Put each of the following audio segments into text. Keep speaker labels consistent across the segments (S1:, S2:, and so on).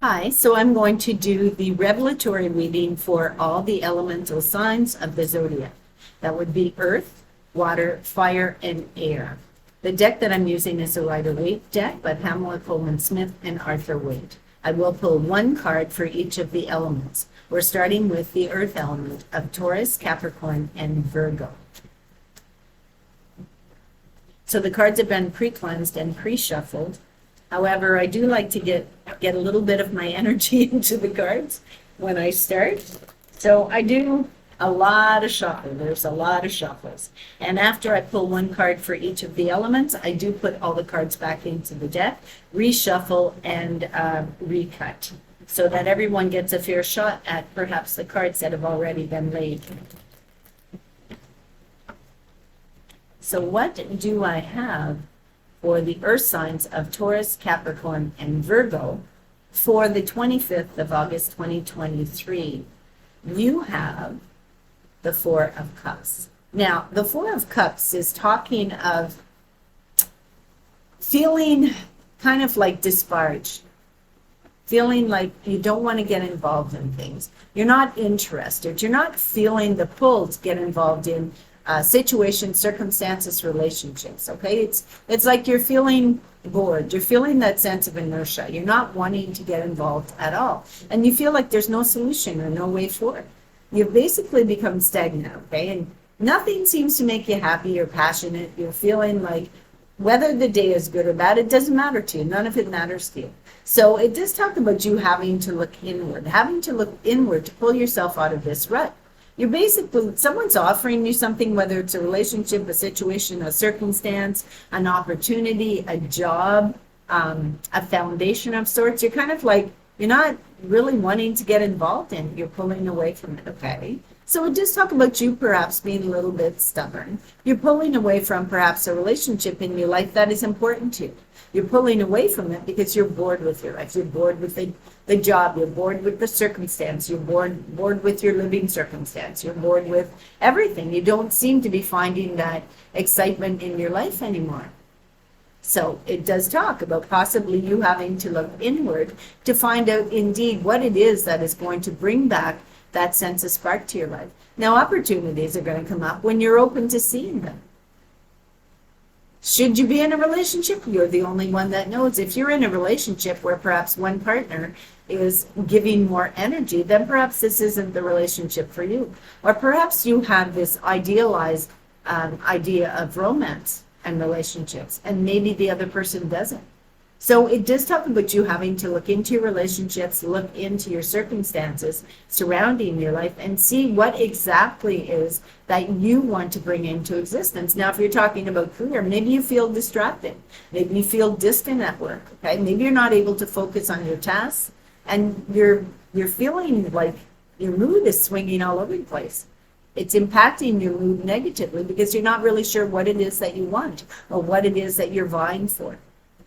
S1: Hi, so I'm going to do the revelatory reading for all the elemental signs of the zodiac. That would be earth, water, fire, and air. The deck that I'm using is a Rider-Waite deck by Pamela Coleman Smith and Arthur Waite. I will pull one card for each of the elements. We're starting with the earth element of Taurus, Capricorn, and Virgo. So the cards have been pre-cleansed and pre-shuffled. However, I do like to get a little bit of my energy into the cards when I start. So I do a lot of shuffling. There's a lot of shuffles. And after I pull one card for each of the elements, I do put all the cards back into the deck, reshuffle, and recut, so that everyone gets a fair shot at perhaps the cards that have already been laid. So what do I have for the earth signs of Taurus, Capricorn, and Virgo for the 25th of August, 2023? You have the Four of Cups. Now, the Four of Cups is talking of feeling kind of like disparaged, feeling like you don't want to get involved in things. You're not interested. You're not feeling the pull to get involved in situations, circumstances, relationships. Okay, it's like you're feeling bored. You're feeling that sense of inertia. You're not wanting to get involved at all, and you feel like there's no solution or no way forward. You've basically become stagnant. Okay, and nothing seems to make you happy or passionate. You're feeling like whether the day is good or bad, it doesn't matter to you. None of it matters to you. So it does talk about you having to look inward, to pull yourself out of this rut. You're basically, someone's offering you something, whether it's a relationship, a situation, a circumstance, an opportunity, a job, a foundation of sorts. You're kind of like, you're not really wanting to get involved in it. You're pulling away from it, okay? So it does talk about you perhaps being a little bit stubborn. You're pulling away from perhaps a relationship in your life that is important to you. You're pulling away from it because you're bored with your life. You're bored with the job. You're bored with the circumstance. You're bored with your living circumstance. You're bored with everything. You don't seem to be finding that excitement in your life anymore. So it does talk about possibly you having to look inward to find out indeed what it is that is going to bring back that sense of spark to your life. Now, opportunities are going to come up when you're open to seeing them. Should you be in a relationship? You're the only one that knows. If you're in a relationship where perhaps one partner is giving more energy, then perhaps this isn't the relationship for you. Or perhaps you have this idealized idea of romance and relationships, and maybe the other person doesn't. So it does talk about you having to look into your relationships, look into your circumstances surrounding your life, and see what exactly is that you want to bring into existence. Now, if you're talking about career, maybe you feel distracted. Maybe you feel distant at work. Okay, maybe you're not able to focus on your tasks, and you're feeling like your mood is swinging all over the place. It's impacting your mood negatively because you're not really sure what it is that you want or what it is that you're vying for.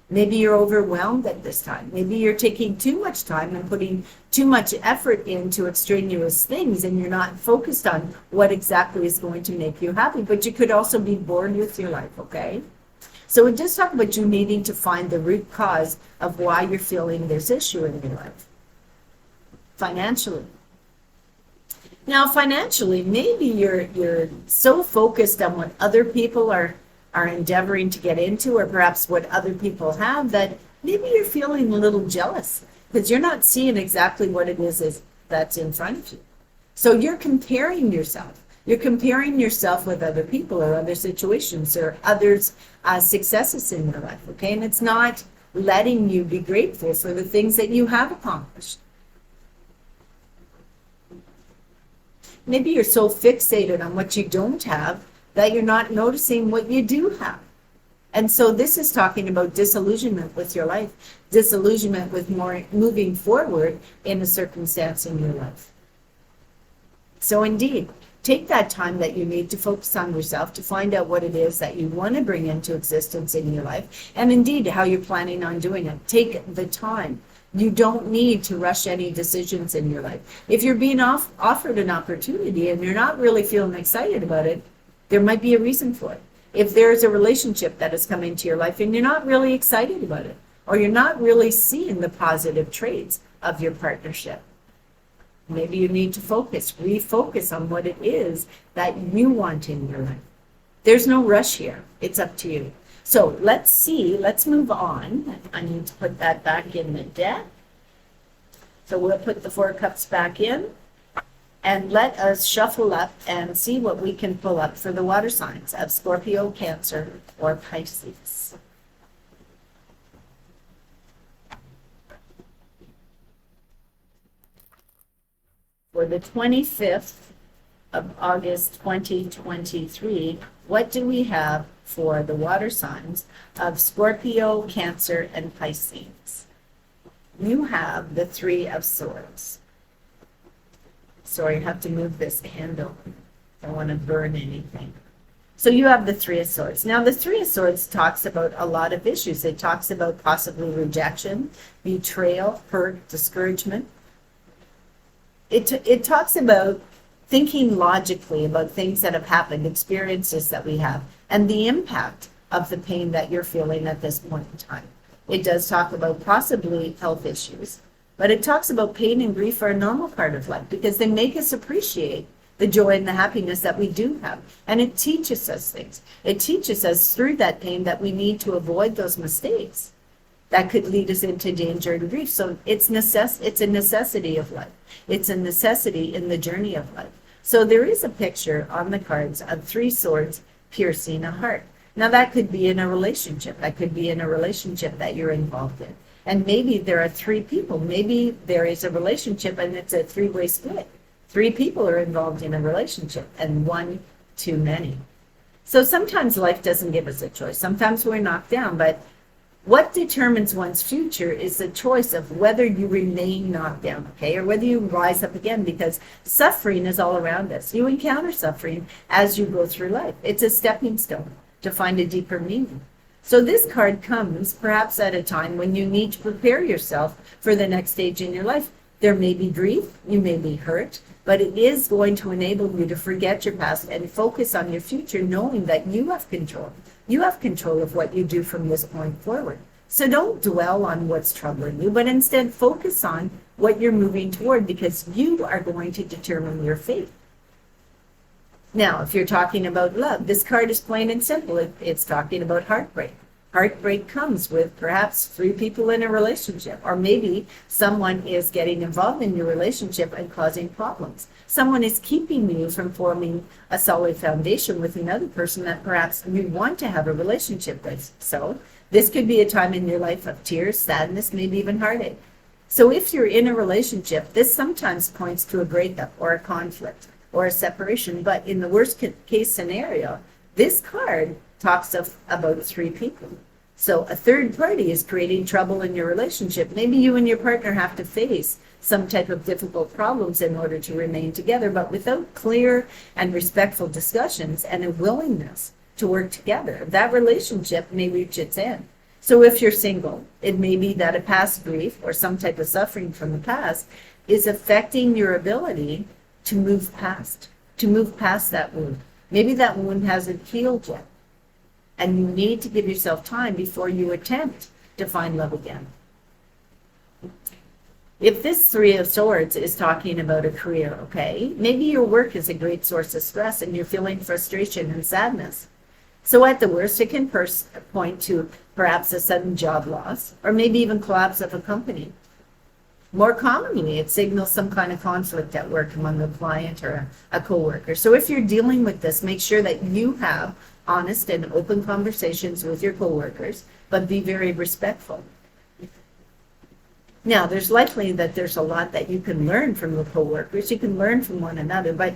S1: Maybe you're overwhelmed at this time. Maybe you're taking too much time and putting too much effort into extraneous things, and you're not focused on what exactly is going to make you happy. But you could also be bored with your life, okay? So it does talk about you needing to find the root cause of why you're feeling this issue in your life. Financially. Now, financially, maybe you're so focused on what other people are endeavoring to get into, or perhaps what other people have, that maybe you're feeling a little jealous because you're not seeing exactly what it is that's in front of you. So you're comparing yourself. You're comparing yourself with other people or other situations or others' successes in your life, okay? And it's not letting you be grateful for the things that you have accomplished. Maybe you're so fixated on what you don't have that you're not noticing what you do have. And so this is talking about disillusionment with your life, disillusionment with more moving forward in a circumstance in your life. So indeed, take that time that you need to focus on yourself to find out what it is that you want to bring into existence in your life, and indeed how you're planning on doing it. Take the time. You don't need to rush any decisions in your life. If you're being offered an opportunity and you're not really feeling excited about it, there might be a reason for it. If there's a relationship that has come into your life and you're not really excited about it, or you're not really seeing the positive traits, of your partnership. Maybe you need to refocus on what it is that you want in your life. There's no rush here. It's up to you. So let's move on. I need to put that back in the deck. So we'll put the 4 cups back in and let us shuffle up and see what we can pull up for the water signs of Scorpio, Cancer, or Pisces. For the 25th of August 2023, what do we have for the water signs of Scorpio, Cancer, and Pisces? You have the 3 of Swords. Sorry, I have to move this handle. I don't want to burn anything. So you have the 3 of Swords. Now, the 3 of Swords talks about a lot of issues. It talks about possibly rejection, betrayal, hurt, discouragement. It talks about thinking logically about things that have happened, experiences that we have, and the impact of the pain that you're feeling at this point in time. It does talk about possibly health issues, but it talks about pain and grief are a normal part of life because they make us appreciate the joy and the happiness that we do have. And it teaches us things. It teaches us through that pain that we need to avoid those mistakes that could lead us into danger and grief. So it's a necessity of life. It's a necessity in the journey of life. So there is a picture on the cards of 3 swords piercing a heart. Now that could be in a relationship. That could be in a relationship that you're involved in. And maybe there are 3 people. Maybe there is a relationship and it's a 3-way split. 3 people are involved in a relationship and 1 too many. So sometimes life doesn't give us a choice. Sometimes we're knocked down, but what determines one's future is the choice of whether you remain knocked down, okay, or whether you rise up again, because suffering is all around us. You encounter suffering as you go through life. It's a stepping stone to find a deeper meaning. So this card comes perhaps at a time when you need to prepare yourself for the next stage in your life. There may be grief, you may be hurt, but it is going to enable you to forget your past and focus on your future, knowing that you have control. You have control of what you do from this point forward. So don't dwell on what's troubling you, but instead focus on what you're moving toward, because you are going to determine your fate. Now, if you're talking about love, this card is plain and simple. It's talking about heartbreak. Heartbreak comes with perhaps 3 people in a relationship, or maybe someone is getting involved in your relationship and causing problems. Someone is keeping you from forming a solid foundation with another person that perhaps you want to have a relationship with. So this could be a time in your life of tears, sadness, maybe even heartache. So if you're in a relationship, this sometimes points to a breakup or a conflict or a separation. But in the worst case scenario, this card talks about 3 people. So a third party is creating trouble in your relationship. Maybe you and your partner have to face some type of difficult problems in order to remain together, but without clear and respectful discussions and a willingness to work together, that relationship may reach its end. So if you're single, it may be that a past grief or some type of suffering from the past is affecting your ability to move past that wound. Maybe that wound hasn't healed yet, and you need to give yourself time before you attempt to find love again. If this 3 of Swords is talking about a career, okay, maybe your work is a great source of stress and you're feeling frustration and sadness. So at the worst, it can point to perhaps a sudden job loss, or maybe even collapse of a company. More commonly, it signals some kind of conflict at work among a client or a coworker. So if you're dealing with this, make sure that you have honest and open conversations with your coworkers, but be very respectful. Now, there's likely that there's a lot that you can learn from the coworkers. You can learn from one another, but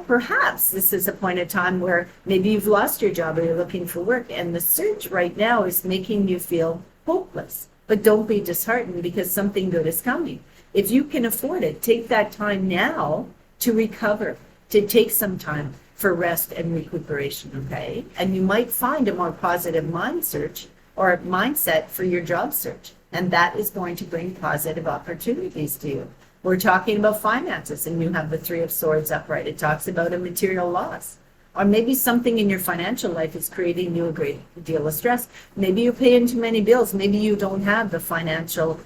S1: perhaps this is a point of time where maybe you've lost your job or you're looking for work, and the search right now is making you feel hopeless. But don't be disheartened, because something good is coming. If you can afford it, take that time now to recover, to take some time for rest and recuperation, okay? And you might find a more positive mindset for your job search. And that is going to bring positive opportunities to you. We're talking about finances, and you have the 3 of Swords upright. It talks about a material loss. Or maybe something in your financial life is creating you a great deal of stress. Maybe you're paying too many bills. Maybe you don't have the financial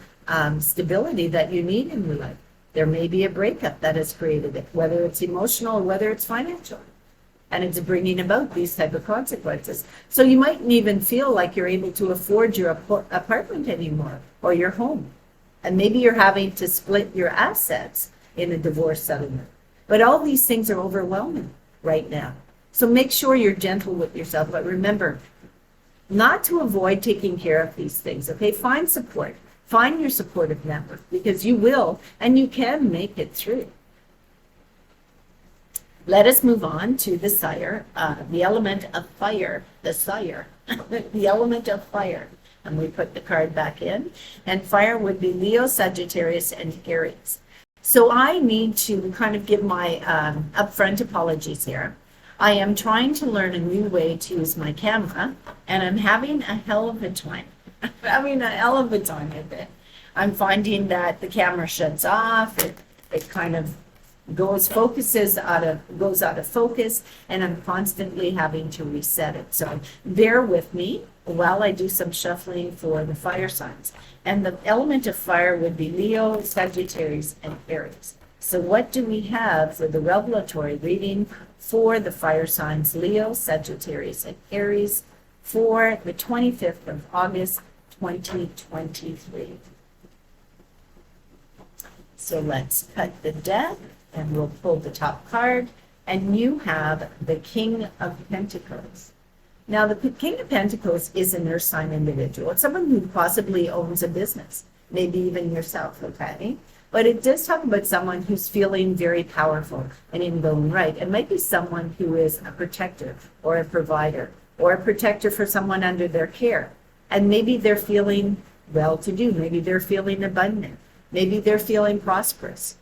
S1: stability that you need in your life. There may be a breakup that has created it, whether it's emotional or whether it's financial. And it's bringing about these type of consequences. So you mightn't even feel like you're able to afford your apartment anymore or your home. And maybe you're having to split your assets in a divorce settlement. But all these things are overwhelming right now. So make sure you're gentle with yourself. But remember, not to avoid taking care of these things, okay? Find support. Find your supportive network, because you will and you can make it through. Let us move on to the sire, the element of fire, the sire, the element of fire. And we put the card back in. And fire would be Leo, Sagittarius, and Aries. So I need to kind of give my upfront apologies here. I am trying to learn a new way to use my camera, and I'm having a hell of a time. I'm having a hell of a time with it. I'm finding that the camera shuts off, it kind of goes out of focus, and I'm constantly having to reset it. So bear with me while I do some shuffling for the fire signs. And the element of fire would be Leo, Sagittarius, and Aries. So what do we have for the revelatory reading for the fire signs Leo, Sagittarius, and Aries for the 25th of August, 2023? So let's cut the deck, and we'll pull the top card, and you have the King of Pentacles. Now, the King of Pentacles is an earth sign individual. It's someone who possibly owns a business, maybe even yourself, okay? But it does talk about someone who's feeling very powerful and in their own right. It might be someone who is a protector or a provider or a protector for someone under their care. And maybe they're feeling well-to-do. Maybe they're feeling abundant. Maybe they're feeling prosperous.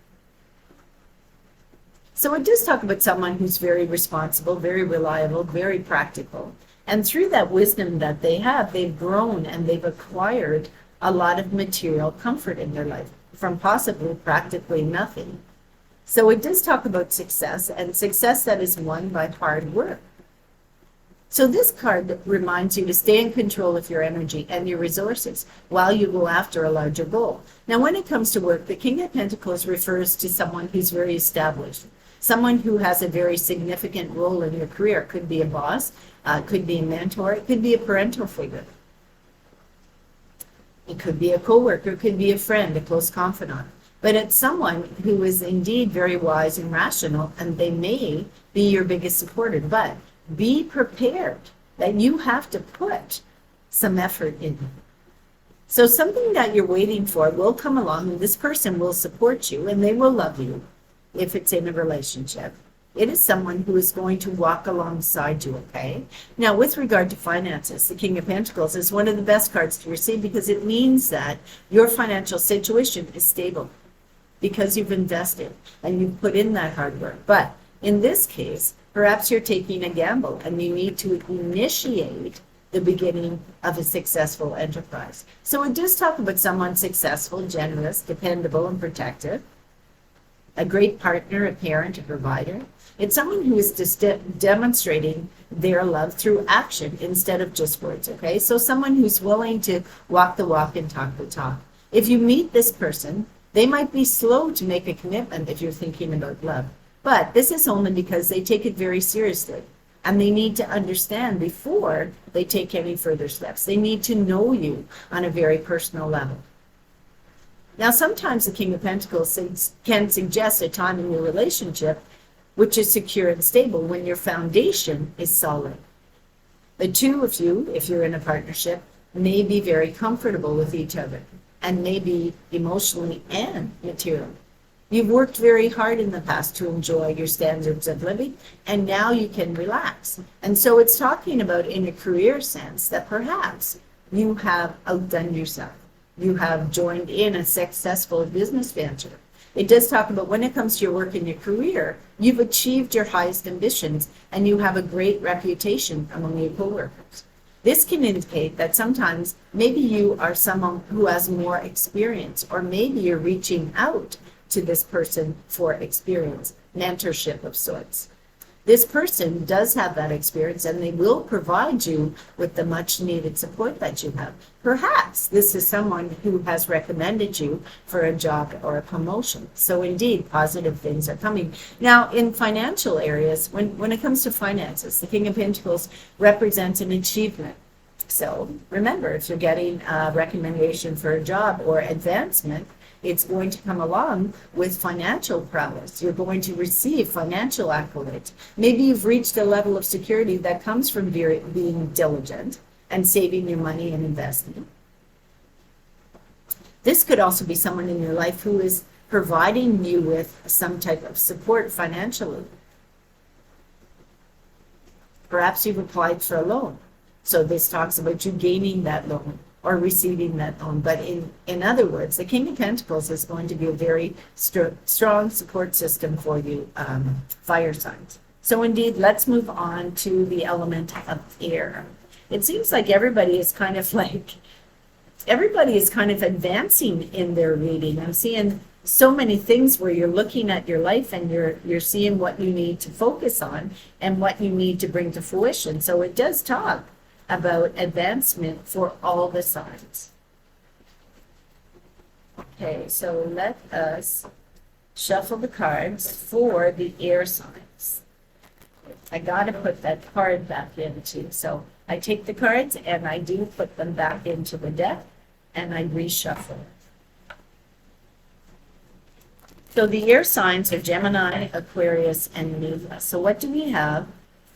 S1: So it does talk about someone who's very responsible, very reliable, very practical. And through that wisdom that they have, they've grown and they've acquired a lot of material comfort in their life from possibly practically nothing. So it does talk about success, and success that is won by hard work. So this card reminds you to stay in control of your energy and your resources while you go after a larger goal. Now, when it comes to work, the King of Pentacles refers to someone who's very established, someone who has a very significant role in your career. Could be a boss, could be a mentor, it could be a parental figure. It could be a coworker, it could be a friend, a close confidant. But it's someone who is indeed very wise and rational, and they may be your biggest supporter. But be prepared that you have to put some effort in. So something that you're waiting for will come along, and this person will support you and they will love you if it's in a relationship. It is someone who is going to walk alongside you, okay? Now, with regard to finances, the King of Pentacles is one of the best cards to receive because it means that your financial situation is stable because you've invested and you've put in that hard work. But in this case, perhaps you're taking a gamble and you need to initiate the beginning of a successful enterprise. So it does talk about someone successful, generous, dependable, and protective, a great partner, a parent, a provider. It's someone who is just demonstrating their love through action instead of just words, okay? So someone who's willing to walk the walk and talk the talk. If you meet this person, they might be slow to make a commitment if you're thinking about love. But this is only because they take it very seriously. And they need to understand before they take any further steps. They need to know you on a very personal level. Now, sometimes the King of Pentacles can suggest a time in your relationship which is secure and stable when your foundation is solid. The two of you, if you're in a partnership, may be very comfortable with each other and may be emotionally and materially. You've worked very hard in the past to enjoy your standards of living, and now you can relax. And so it's talking about, in a career sense, that perhaps you have outdone yourself. You have joined in a successful business venture. It does talk about when it comes to your work and your career, you've achieved your highest ambitions and you have a great reputation among your coworkers. This can indicate that sometimes maybe you are someone who has more experience, or maybe you're reaching out to this person for experience, mentorship of sorts. this person does have that experience, and they will provide you with the much needed support that you have. Perhaps this is someone who has recommended you for a job or a promotion. So indeed, positive things are coming. Now, in financial areas, when it comes to finances, the King of Pentacles represents an achievement. So remember, if you're getting a recommendation for a job or advancement, it's going to come along with financial prowess. You're going to receive financial accolades. Maybe you've reached a level of security that comes from being diligent and saving your money and investing. This could also be someone in your life who is providing you with some type of support financially. Perhaps you've applied for a loan. So this talks about you gaining that loan or receiving that loan. But in other words, the King of Pentacles is going to be a very strong support system for you, fire signs. So indeed, let's move on to the element of air. It seems like everybody is kind of advancing in their reading. I'm seeing so many things where you're looking at your life and you're seeing what you need to focus on and what you need to bring to fruition. So it does talk about advancement for all the signs. Okay, so let us shuffle the cards for the air signs. I got to put that card back in too. So I take the cards and I do put them back into the deck and I reshuffle. So the air signs are Gemini, Aquarius, and Libra. So what do we have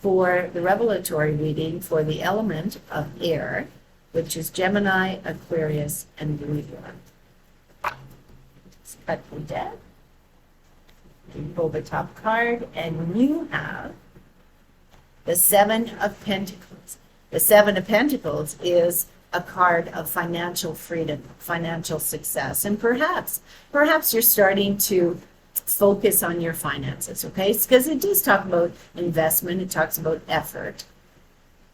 S1: for the revelatory reading for the element of air, which is Gemini, Aquarius, and Libra? Let's cut the deck. You pull the top card, and you have the Seven of Pentacles. The Seven of Pentacles is a card of financial freedom, financial success, and perhaps you're starting to focus on your finances, okay? Because it does talk about investment, it talks about effort.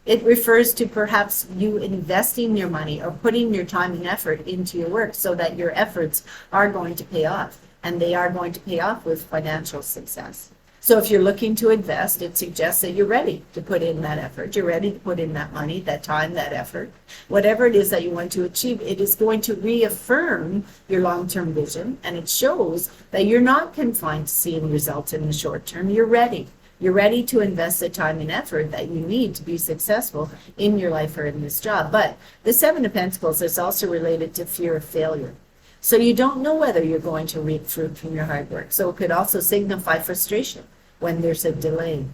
S1: It refers to perhaps you investing your money or putting your time and effort into your work so that your efforts are going to pay off, and they are going to pay off with financial success. So if you're looking to invest, it suggests that you're ready to put in that effort. You're ready to put in that money, that time, that effort. Whatever it is that you want to achieve, it is going to reaffirm your long-term vision, and it shows that you're not confined to seeing results in the short term. You're ready. You're ready to invest the time and effort that you need to be successful in your life or in this job. But the Seven of Pentacles is also related to fear of failure. So you don't know whether you're going to reap fruit from your hard work. So it could also signify frustration when there's a delay.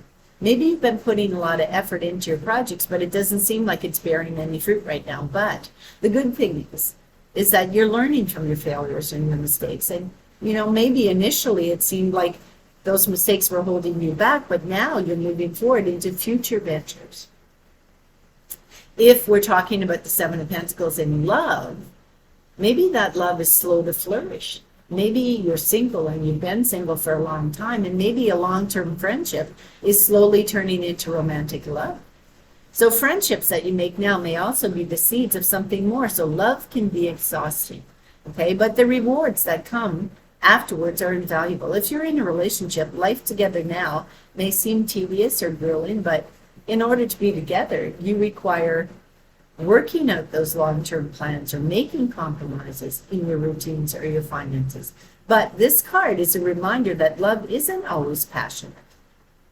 S1: Maybe you've been putting a lot of effort into your projects, but it doesn't seem like it's bearing any fruit right now. But the good thing is that you're learning from your failures and your mistakes. And, maybe initially it seemed like those mistakes were holding you back, but now you're moving forward into future ventures. If we're talking about the Seven of Pentacles in love, maybe that love is slow to flourish. Maybe you're single and you've been single for a long time, and maybe a long-term friendship is slowly turning into romantic love. So friendships that you make now may also be the seeds of something more. So love can be exhausting, okay? But the rewards that come afterwards are invaluable. If you're in a relationship, life together now may seem tedious or grueling, but in order to be together, you require working out those long-term plans or making compromises in your routines or your finances. But this card is a reminder that love isn't always passionate.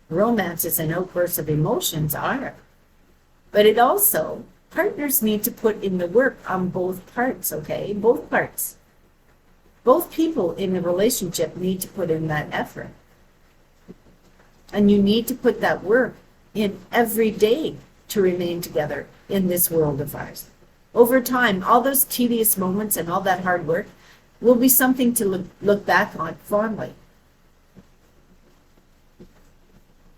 S1: Romances and outbursts of emotions are. But it also, partners need to put in the work on both parts, okay? Both parts. Both people in a relationship need to put in that effort. And you need to put that work in every day to remain together in this world of ours. Over time, all those tedious moments and all that hard work will be something to look back on fondly.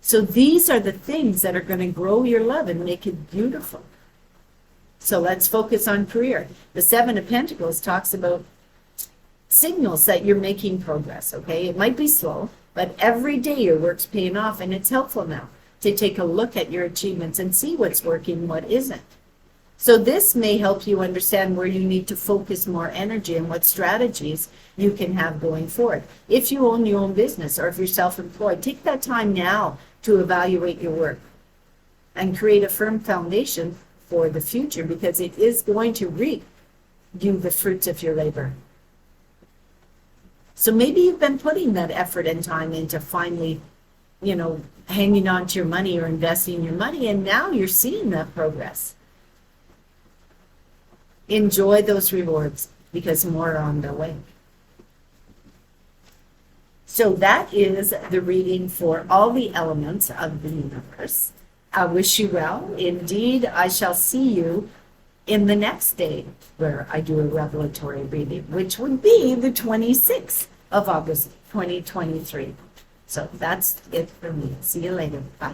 S1: So these are the things that are going to grow your love and make it beautiful. So let's focus on career. The Seven of Pentacles talks about signals that you're making progress, okay? It might be slow, but every day your work's paying off, and it's helpful now to take a look at your achievements and see what's working, what isn't. So this may help you understand where you need to focus more energy and what strategies you can have going forward. If you own your own business or if you're self-employed, take that time now to evaluate your work and create a firm foundation for the future, because it is going to reap you the fruits of your labor. So maybe you've been putting that effort and time into finally, hanging on to your money or investing your money, and now you're seeing that progress. Enjoy those rewards, because more are on their way. So that is the reading for all the elements of the universe. I wish you well. Indeed, I shall see you in the next day where I do a revelatory reading, which would be the 26th of August, 2023. So that's it for me. See you later. Bye.